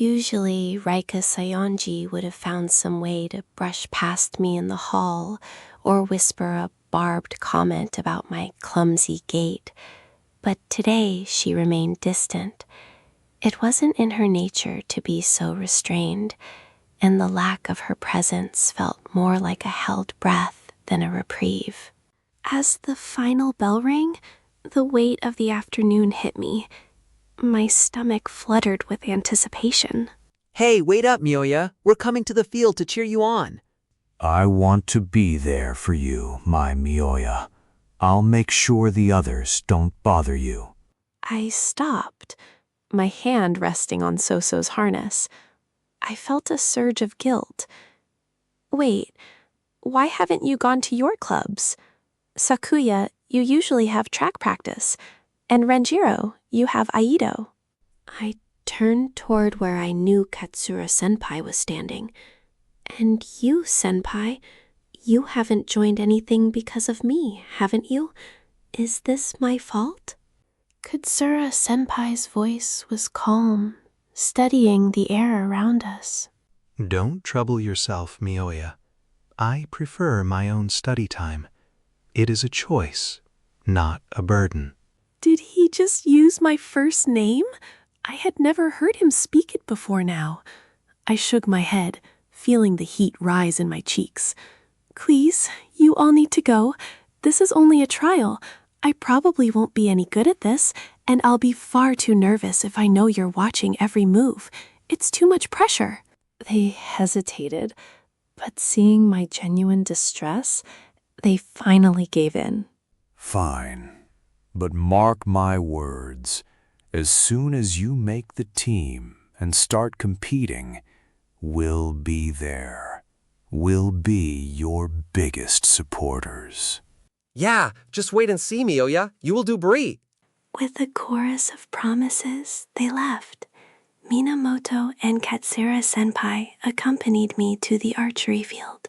Usually, Raika Sayonji would have found some way to brush past me in the hall or whisper a barbed comment about my clumsy gait. But today she remained distant. It wasn't in her nature to be so restrained, and the lack of her presence felt more like a held breath than a reprieve. As the final bell rang, the weight of the afternoon hit me. My stomach fluttered with anticipation. Hey, wait up, Mioya. We're coming to the field to cheer you on. I want to be there for you, my Mioya. I'll make sure the others don't bother you. I stopped, my hand resting on Soso's harness. I felt a surge of guilt. Wait, why haven't you gone to your clubs? Sakuya, you usually have track practice, and Renjiro, you have Aido. I turned toward where I knew Katsura-senpai was standing. And you, senpai, you haven't joined anything because of me, haven't you? Is this my fault? Katsura-senpai's voice was calm, steadying the air around us. Don't trouble yourself, Mioya. I prefer my own study time. It is a choice, not a burden. Did he just use my first name? I had never heard him speak it before now. I shook my head, feeling the heat rise in my cheeks. Please, you all need to go. This is only a trial. I probably won't be any good at this, and I'll be far too nervous if I know you're watching every move. It's too much pressure. They hesitated, but seeing my genuine distress, they finally gave in. Fine. But mark my words, as soon as you make the team and start competing, we'll be there. We'll be your biggest supporters. Yeah, just wait and see, Mioya. You will do brie. With a chorus of promises, they left. Minamoto and Katsura-senpai accompanied me to the archery field.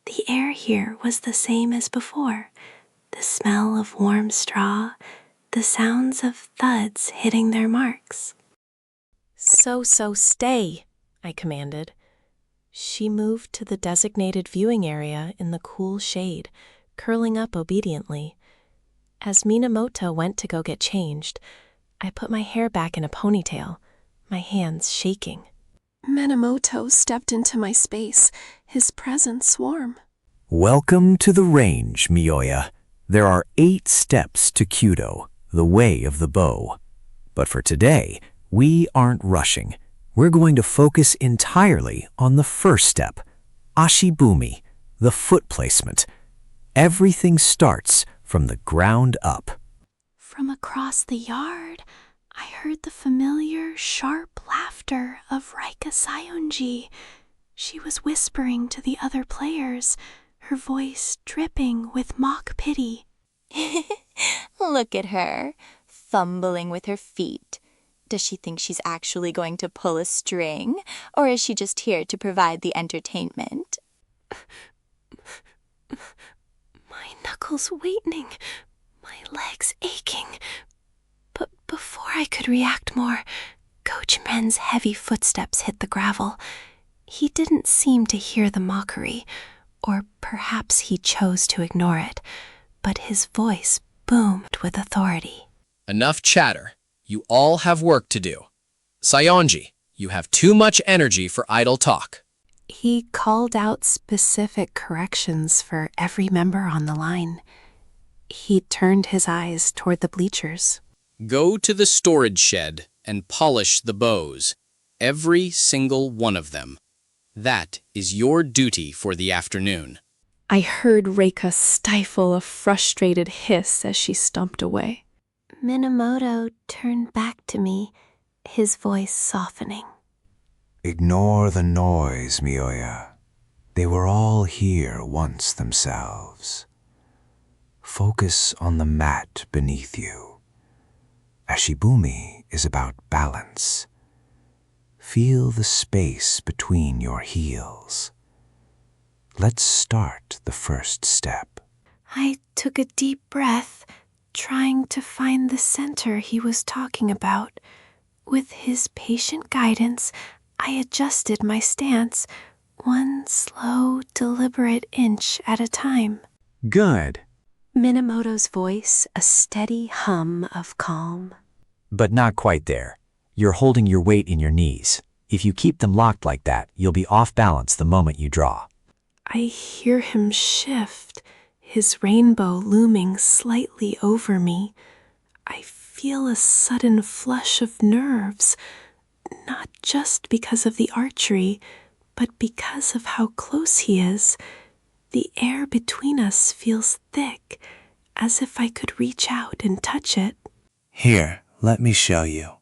The air here was the same as before. The smell of warm straw, the sounds of thuds hitting their marks. So, stay, I commanded. She moved to the designated viewing area in the cool shade, curling up obediently. As Minamoto went to go get changed, I put my hair back in a ponytail, my hands shaking. Minamoto stepped into my space, his presence warm. Welcome to the range, Mioya. There are 8 steps to Kyudo, the way of the bow. But for today, we aren't rushing. We're going to focus entirely on the first step, ashibumi, the foot placement. Everything starts from the ground up. From across the yard, I heard the familiar, sharp laughter of Raika Sayonji. She was whispering to the other players, her voice dripping with mock pity. Look at her, fumbling with her feet. Does she think she's actually going to pull a string, or is she just here to provide the entertainment? My knuckles whitening, my legs aching. But before I could react more, Coach Men's heavy footsteps hit the gravel. He didn't seem to hear the mockery, or perhaps he chose to ignore it, but his voice boomed with authority. Enough chatter. You all have work to do. Sayonji, you have too much energy for idle talk. He called out specific corrections for every member on the line. He turned his eyes toward the bleachers. Go to the storage shed and polish the bows, every single one of them. That is your duty for the afternoon. I heard Reika stifle a frustrated hiss as she stumped away. Minamoto turned back to me, his voice softening. Ignore the noise, Mioya. They were all here once themselves. Focus on the mat beneath you. Ashibumi is about balance. Feel the space between your heels. Let's start the first step. I took a deep breath, trying to find the center he was talking about. With his patient guidance, I adjusted my stance, one slow, deliberate inch at a time. Good. Minamoto's voice, a steady hum of calm. But not quite there. You're holding your weight in your knees. If you keep them locked like that, you'll be off balance the moment you draw. I hear him shift, his rainbow looming slightly over me. I feel a sudden flush of nerves, not just because of the archery, but because of how close he is. The air between us feels thick, as if I could reach out and touch it. Here, let me show you.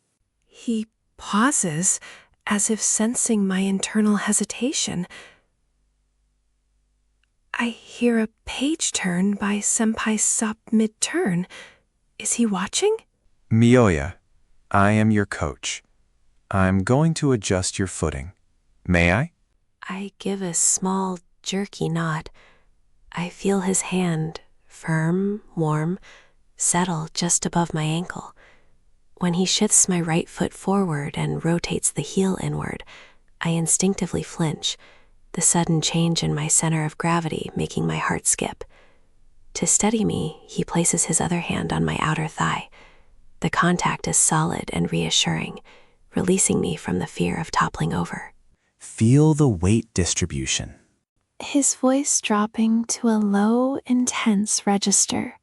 He pauses, as if sensing my internal hesitation. I hear a page turn by Senpai Sop mid-turn. Is he watching? Miyoya, I am your coach. I'm going to adjust your footing. May I? I give a small, jerky nod. I feel his hand, firm, warm, settle just above my ankle. When he shifts my right foot forward and rotates the heel inward, I instinctively flinch, the sudden change in my center of gravity making my heart skip. To steady me, he places his other hand on my outer thigh. The contact is solid and reassuring, releasing me from the fear of toppling over. Feel the weight distribution. His voice dropping to a low, intense register.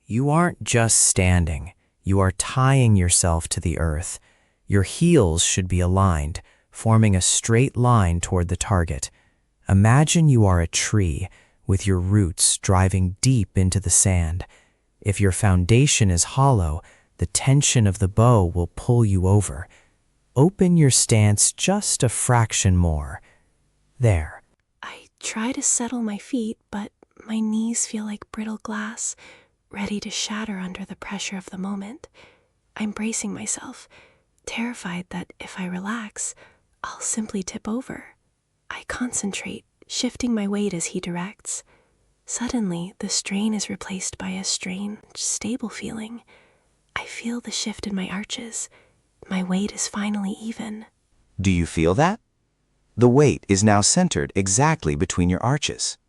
You aren't just standing. You are tying yourself to the earth. Your heels should be aligned, forming a straight line toward the target. Imagine you are a tree with your roots driving deep into the sand. If your foundation is hollow, the tension of the bow will pull you over. Open your stance just a fraction more. There. I try to settle my feet, but my knees feel like brittle glass, ready to shatter under the pressure of the moment. I'm bracing myself, terrified that if I relax, I'll simply tip over. I concentrate, shifting my weight as he directs. Suddenly, the strain is replaced by a strange, stable feeling. I feel the shift in my arches. My weight is finally even. Do you feel that? The weight is now centered exactly between your arches.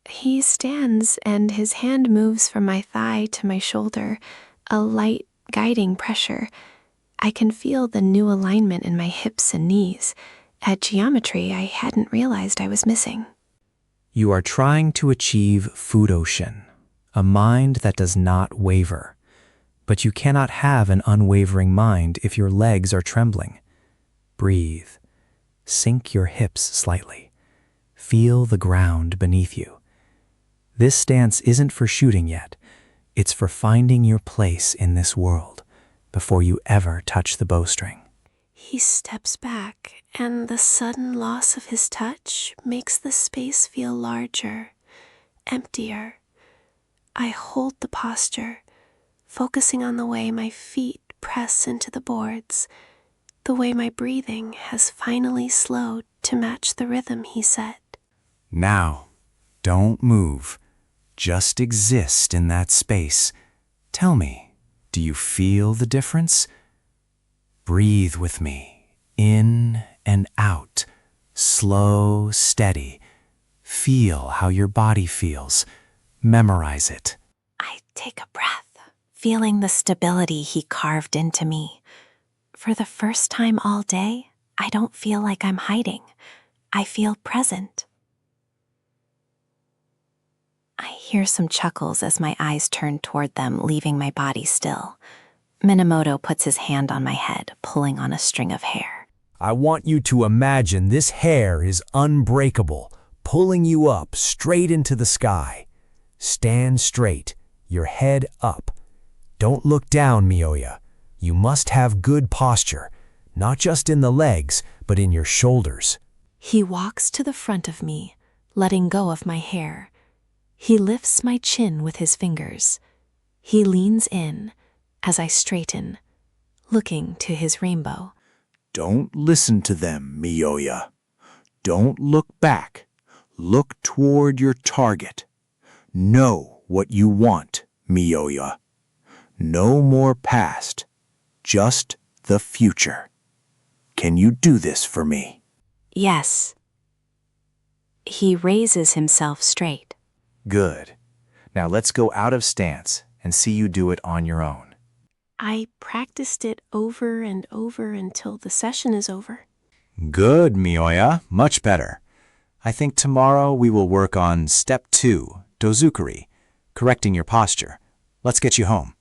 He stands, and his hand moves from my thigh to my shoulder, a light, guiding pressure. I can feel the new alignment in my hips and knees, a geometry I hadn't realized I was missing. You are trying to achieve Fudoshin, a mind that does not waver. But you cannot have an unwavering mind if your legs are trembling. Breathe. Sink your hips slightly. Feel the ground beneath you. This stance isn't for shooting yet. It's for finding your place in this world before you ever touch the bowstring. He steps back, and the sudden loss of his touch makes the space feel larger, emptier. I hold the posture, focusing on the way my feet press into the boards, the way my breathing has finally slowed to match the rhythm he set. Now, don't move. Just exist in that space. Tell me, do you feel the difference? Breathe with me, in and out, slow, steady. Feel how your body feels. Memorize it. I take a breath, feeling the stability he carved into me. For the first time all day, I don't feel like I'm hiding. I feel present. I hear some chuckles as my eyes turn toward them, leaving my body still. Minamoto puts his hand on my head, pulling on a string of hair. I want you to imagine this hair is unbreakable, pulling you up straight into the sky. Stand straight, your head up. Don't look down, Miyoya. You must have good posture, not just in the legs, but in your shoulders. He walks to the front of me, letting go of my hair. He lifts my chin with his fingers. He leans in as I straighten, looking to his rainbow. Don't listen to them, Miyoya. Don't look back. Look toward your target. Know what you want, Miyoya. No more past, just the future. Can you do this for me? Yes. He raises himself straight. Good. Now let's go out of stance and see you do it on your own. I practiced it over and over until the session is over. Good, Mioya. Much better. I think tomorrow we will work on Step 2, dozukuri, correcting your posture. Let's get you home.